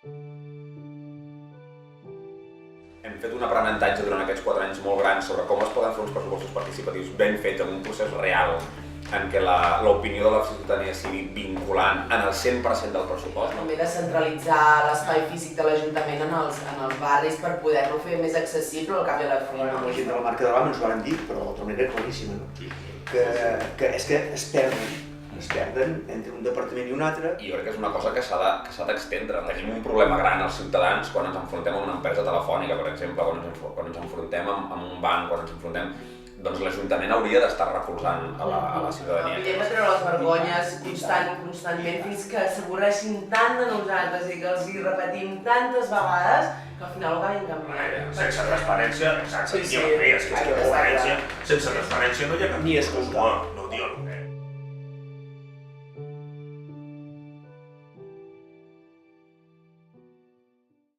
Hem fet un aprenentatge durant aquests 4 anys molt gran sobre com es poden fer uns pressupostos participatius ben fets en un procés real en què l'opinió de la ciutadania sigui vinculant en el 100% del pressupost. També descentralitzar l'espai físic de l'Ajuntament en els barris per poder-lo fer més accessible al cap i a la fi. La gent de la marca de l'AMA ens ho van dir, però d'altra manera claríssima, no? Que és que es perden entre un departament i un altre. I jo crec que és una cosa que s'ha d'extendre. Tenim un problema gran als ciutadans quan ens enfrontem a una empresa telefònica, per exemple, quan ens enfrontem amb un banc, quan ens enfrontem... Doncs l'Ajuntament hauria d'estar recolzant a la ciutadania. Hauríem de treure les vergonyes constantment fins que s'avorreixin tant de nosaltres i que els hi repetim tantes vegades que al final ho acabin canviant. Sense transparència, exacte, ni és que transparència, sense transparència no hi ha cap... Ni escoltar.